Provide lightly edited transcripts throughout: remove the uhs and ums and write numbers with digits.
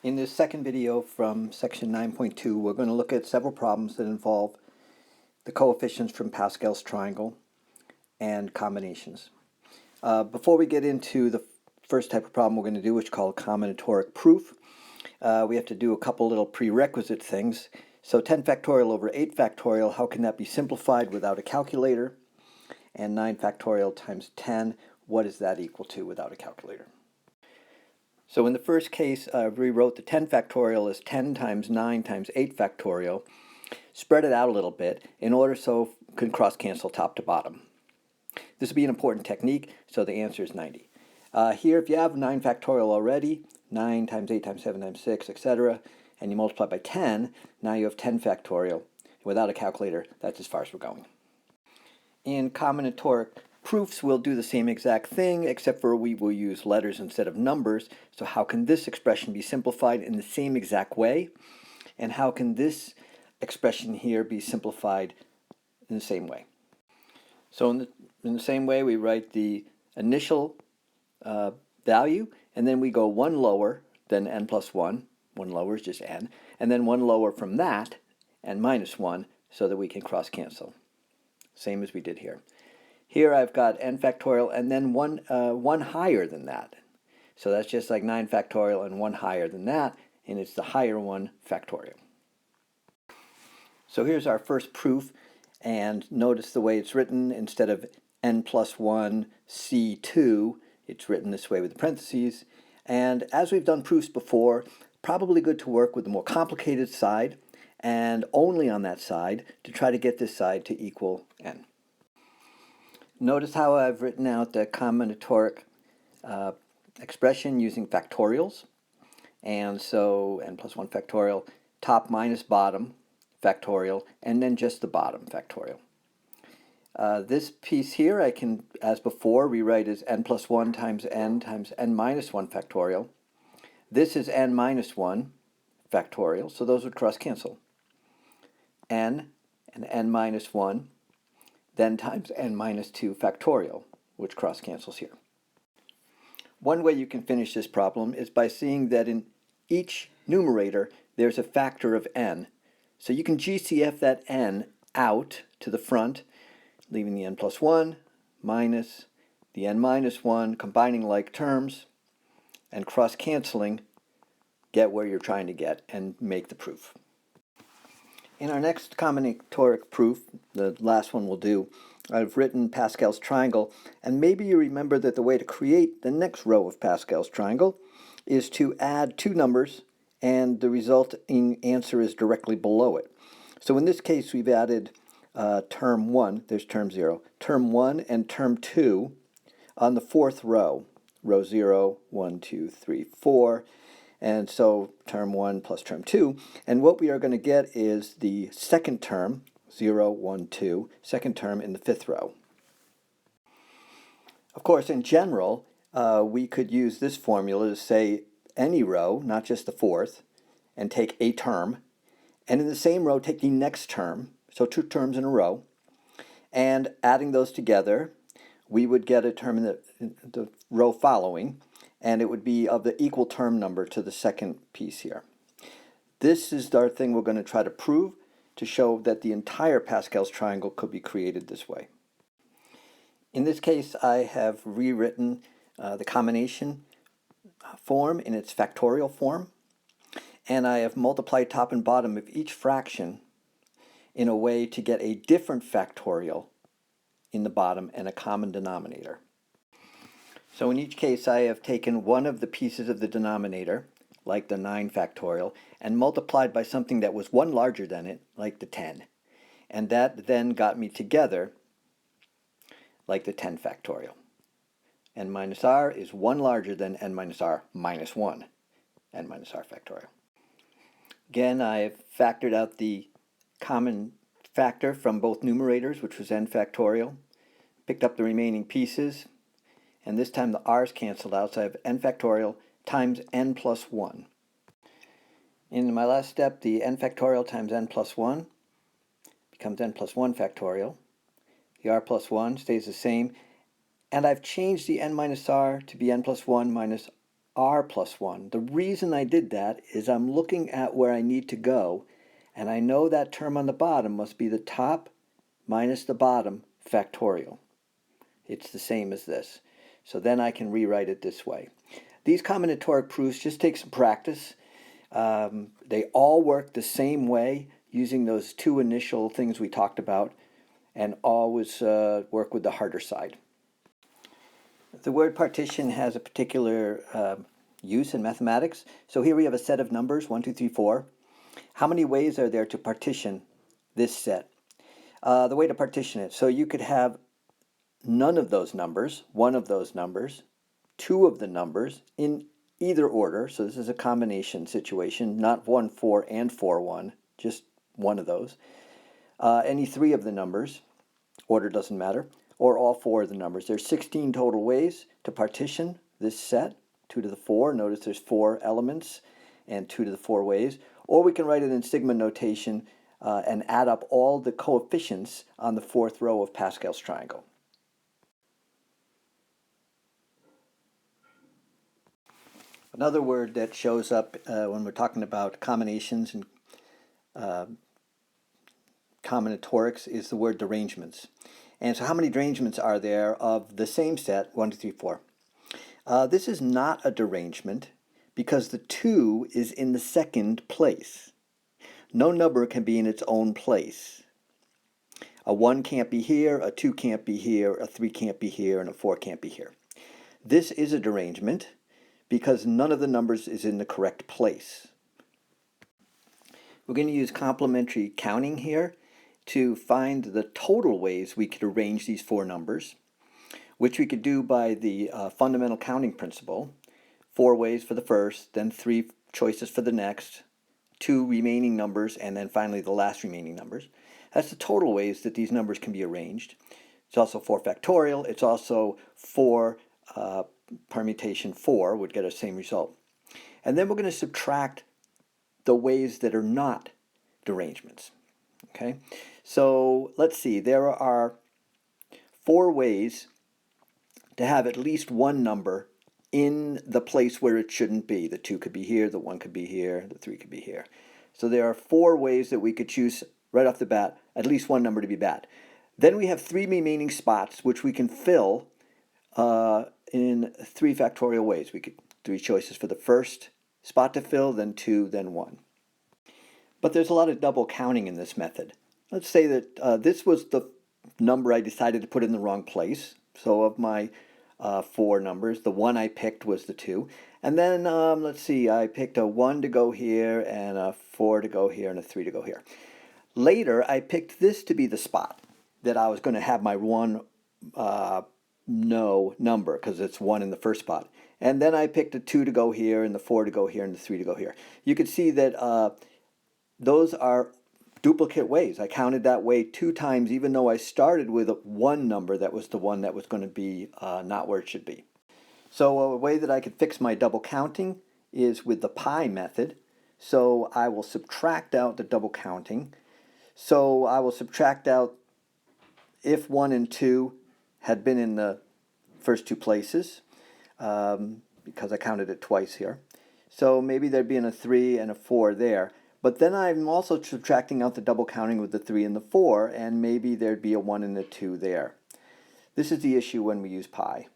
In this second video from section 9.2, we're going to look at several problems that involve the coefficients from Pascal's triangle and combinations. Before we get into the first type of problem we're going to do, which is called combinatoric proof, we have to do a couple little prerequisite things. So 10 factorial over 8 factorial, how can that be simplified without a calculator? And 9 factorial times 10, what is that equal to without a calculator? So in the first case, I rewrote the 10 factorial as 10 times 9 times 8 factorial, spread it out a little bit in order so it can cross-cancel top to bottom. This will be an important technique, so the answer is 90. Here, if you have 9 factorial already, 9 times 8 times 7 times 6, etc., and you multiply by 10, now you have 10 factorial. Without a calculator, that's as far as we're going. In combinatoric proofs, we'll do the same exact thing, except for we will use letters instead of numbers. So how can this expression be simplified in the same exact way? And how can this expression here be simplified in the same way? So in the same way, we write the initial value, and then we go one lower than n plus 1. One lower is just n. And then one lower from that, n minus 1, so that we can cross-cancel. Same as we did here. Here I've got n factorial and then one higher than that. So that's just like 9 factorial and one higher than that, and it's the higher one factorial. So here's our first proof, and notice the way it's written. Instead of n plus 1 c2, it's written this way with the parentheses. And as we've done proofs before, probably good to work with the more complicated side, and only on that side to try to get this side to equal n. Notice how I've written out the combinatoric expression using factorials. And so n plus 1 factorial, top minus bottom factorial, and then just the bottom factorial. This piece here I can, as before, rewrite as n plus 1 times n minus 1 factorial. This is n minus 1 factorial, so those would cross-cancel. N and n minus 1, then times n minus 2 factorial, which cross-cancels here. One way you can finish this problem is by seeing that in each numerator there's a factor of n. So you can GCF that n out to the front, leaving the n plus 1 minus the n minus 1, combining like terms, and cross-canceling, get where you're trying to get and make the proof. In our next combinatoric proof, the last one we'll do, I've written Pascal's triangle, and maybe you remember that the way to create the next row of Pascal's triangle is to add two numbers, and the resulting answer is directly below it. So in this case, we've added term 1, there's term 0, term 1 and term 2 on the fourth row, row 0, 1, 2, 3, 4, and so term 1 plus term 2, and what we are going to get is the second term, 0, 1, 2, second term in the fifth row. Of course, in general, we could use this formula to say any row, not just the fourth, and take a term, and in the same row take the next term, so two terms in a row, and adding those together, we would get a term in the row following, and it would be of the equal term number to the second piece here. This is our thing we're going to try to prove to show that the entire Pascal's triangle could be created this way. In this case, I have rewritten the combination form in its factorial form, and I have multiplied top and bottom of each fraction in a way to get a different factorial in the bottom and a common denominator. So in each case, I have taken one of the pieces of the denominator, like the 9 factorial, and multiplied by something that was one larger than it, like the 10. And that then got me together, like the 10 factorial. N minus r is one larger than n minus r minus 1, n minus r factorial. Again, I have factored out the common factor from both numerators, which was n factorial, picked up the remaining pieces, and this time the r's canceled out, so I have n factorial times n plus 1. In my last step, the n factorial times n plus 1 becomes n plus 1 factorial. The r plus 1 stays the same, and I've changed the n minus r to be n plus 1 minus r plus 1. The reason I did that is I'm looking at where I need to go, and I know that term on the bottom must be the top minus the bottom factorial. It's the same as this. So then I can rewrite it this way. These combinatoric proofs just take some practice. They all work the same way using those two initial things we talked about, and always work with the harder side. The word partition has a particular use in mathematics. So here we have a set of numbers, 1, 2, 3, 4. How many ways are there to partition this set? The way to partition it, so you could have none of those numbers, one of those numbers, two of the numbers in either order. So this is a combination situation, not 1, 4 and 4, 1, just one of those. Any three of the numbers, order doesn't matter, or all four of the numbers. There's 16 total ways to partition this set, 2 to the 4. Notice there's 4 elements and 2 to the 4 ways. Or we can write it in sigma notation and add up all the coefficients on the fourth row of Pascal's triangle. Another word that shows up when we're talking about combinations and combinatorics is the word derangements. And so how many derangements are there of the same set, 1, 2, 3, 4? This is not a derangement because the 2 is in the second place. No number can be in its own place. A 1 can't be here, a 2 can't be here, a 3 can't be here, and a 4 can't be here. This is a derangement because none of the numbers is in the correct place. We're going to use complementary counting here to find the total ways we could arrange these 4 numbers, which we could do by the fundamental counting principle. 4 ways for the first, then 3 choices for the next, 2 remaining numbers, and then finally the last remaining numbers. That's the total ways that these numbers can be arranged. It's also 4 factorial. It's also 4 permutation 4 would get us the same result. And then we're going to subtract the ways that are not derangements. Okay, so let's see, there are 4 ways to have at least one number in the place where it shouldn't be. The 2 could be here, the 1 could be here, the 3 could be here. So there are 4 ways that we could choose right off the bat, at least one number to be bad. Then we have 3 remaining spots which we can fill in 3 factorial ways. We could 3 choices for the first spot to fill, then 2, then 1. But there's a lot of double counting in this method. Let's say that this was the number I decided to put in the wrong place. So of my 4 numbers, the 1 I picked was the 2. And then, let's see, I picked a 1 to go here, and a 4 to go here, and a 3 to go here. Later, I picked this to be the spot that I was going to have my 1 no number, because it's 1 in the first spot. And then I picked a 2 to go here, and the 4 to go here, and the 3 to go here. You can see that those are duplicate ways. I counted that way 2 times, even though I started with 1 number that was the one that was going to be not where it should be. So a way that I could fix my double counting is with the pi method. So I will subtract out the double counting. So I will subtract out if 1 and 2 had been in the first 2 places, because I counted it twice here. So maybe there'd be a 3 and a 4 there. But then I'm also subtracting out the double counting with the 3 and the 4, and maybe there'd be a 1 and a 2 there. This is the issue when we use pi.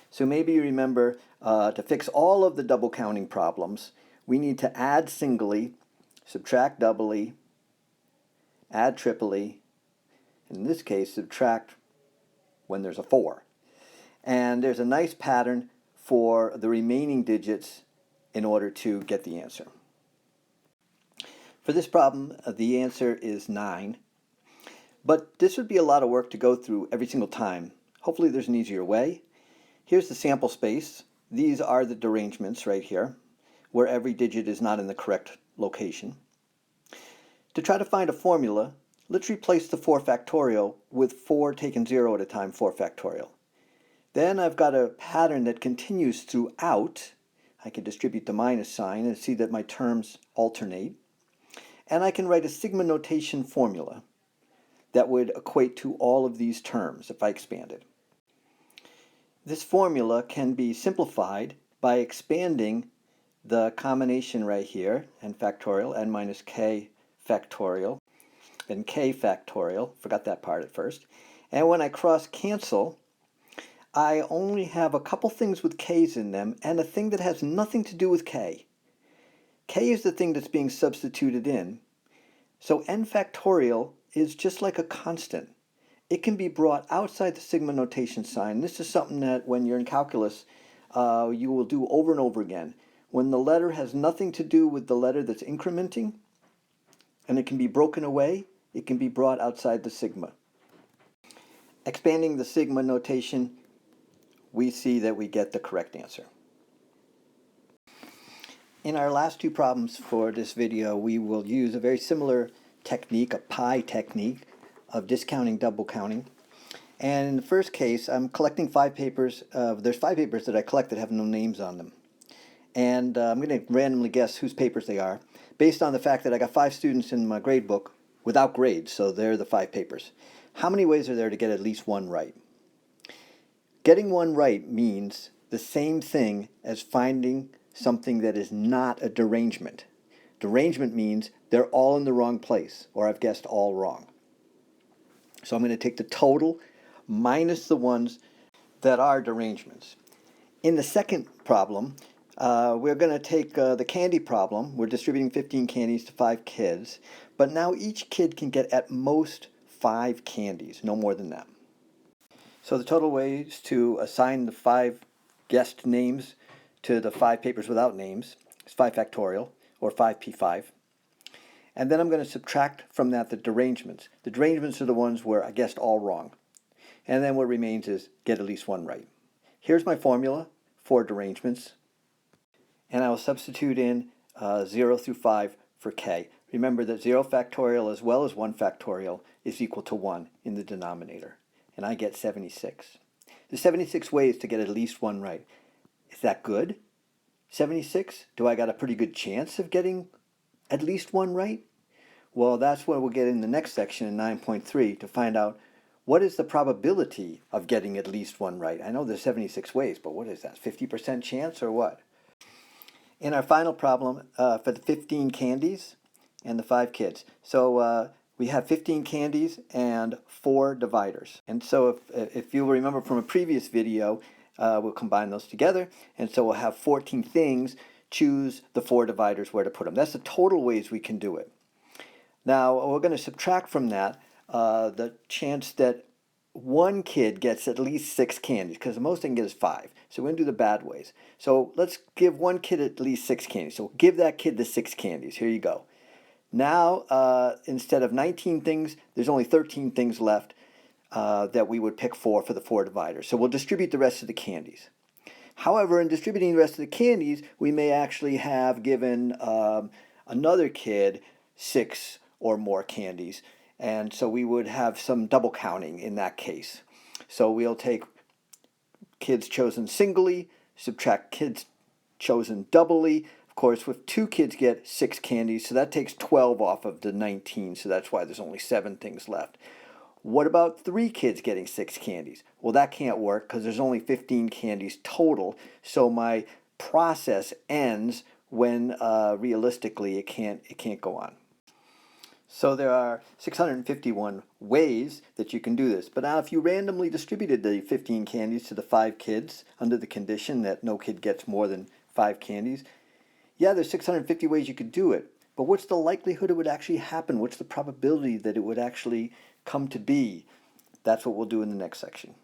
So maybe you remember to fix all of the double counting problems, we need to add singly, subtract doubly, add triply, in this case subtract when there's a 4. And there's a nice pattern for the remaining digits in order to get the answer. For this problem, the answer is 9. But this would be a lot of work to go through every single time. Hopefully there's an easier way. Here's the sample space. These are the derangements right here, where every digit is not in the correct location. To try to find a formula, let's replace the 4 factorial with 4 taken 0 at a time, 4 factorial. Then I've got a pattern that continues throughout. I can distribute the minus sign and see that my terms alternate. And I can write a sigma notation formula that would equate to all of these terms if I expanded. This formula can be simplified by expanding the combination right here, n factorial, n minus k factorial, and k factorial, forgot that part at first. And when I cross cancel, I only have a couple things with k's in them and a thing that has nothing to do with k. K is the thing that's being substituted in. So n factorial is just like a constant. It can be brought outside the sigma notation sign. This is something that when you're in calculus, you will do over and over again. When the letter has nothing to do with the letter that's incrementing, and it can be broken away, it can be brought outside the sigma. Expanding the sigma notation, we see that we get the correct answer. In our last two problems for this video, we will use a very similar technique, a pi technique, of discounting double counting. And in the first case, I'm collecting 5 papers. There's 5 papers that I collect that have no names on them. And I'm going to randomly guess whose papers they are, based on the fact that I got 5 students in my grade book without grades, so they're the 5 papers. How many ways are there to get at least one right? Getting one right means the same thing as finding something that is not a derangement. Derangement means they're all in the wrong place, or I've guessed all wrong. So I'm going to take the total minus the ones that are derangements. In the second problem, we're going to take the candy problem. We're distributing 15 candies to 5 kids, but now each kid can get at most 5 candies, no more than that. So the total ways to assign the 5 guessed names to the 5 papers without names is 5 factorial, or 5p5. And then I'm going to subtract from that the derangements. The derangements are the ones where I guessed all wrong. And then what remains is get at least one right. Here's my formula for derangements. And I will substitute in 0 through 5 for k. Remember that 0 factorial as well as 1 factorial is equal to 1 in the denominator. And I get 76. There's 76 ways to get at least one right. Is that good? 76? Do I got a pretty good chance of getting at least one right? Well, that's what we'll get in the next section in 9.3 to find out what is the probability of getting at least one right. I know there's 76 ways, but what is that, 50% chance or what? In our final problem for the 15 candies and the 5 kids. So we have 15 candies and 4 dividers. And so if you'll remember from a previous video, we'll combine those together. And so we'll have 14 things. Choose the 4 dividers where to put them. That's the total ways we can do it. Now we're going to subtract from that the chance that one kid gets at least 6 candies, because the most they can get is 5. So we're going to do the bad ways. So let's give one kid at least 6 candies. So give that kid the 6 candies. Here you go. Now instead of 19 things, there's only 13 things left that we would pick for the 4 dividers. So we'll distribute the rest of the candies. However, in distributing the rest of the candies, we may actually have given another kid 6 or more candies. And so we would have some double counting in that case. So we'll take kids chosen singly, subtract kids chosen doubly. Of course, if 2 kids get 6 candies, so that takes 12 off of the 19. So that's why there's only 7 things left. What about 3 kids getting 6 candies? Well, that can't work because there's only 15 candies total. So my process ends when realistically it can't go on. So there are 651 ways that you can do this. But now if you randomly distributed the 15 candies to the 5 kids under the condition that no kid gets more than 5 candies, yeah, there's 650 ways you could do it. But what's the likelihood it would actually happen? What's the probability that it would actually come to be? That's what we'll do in the next section.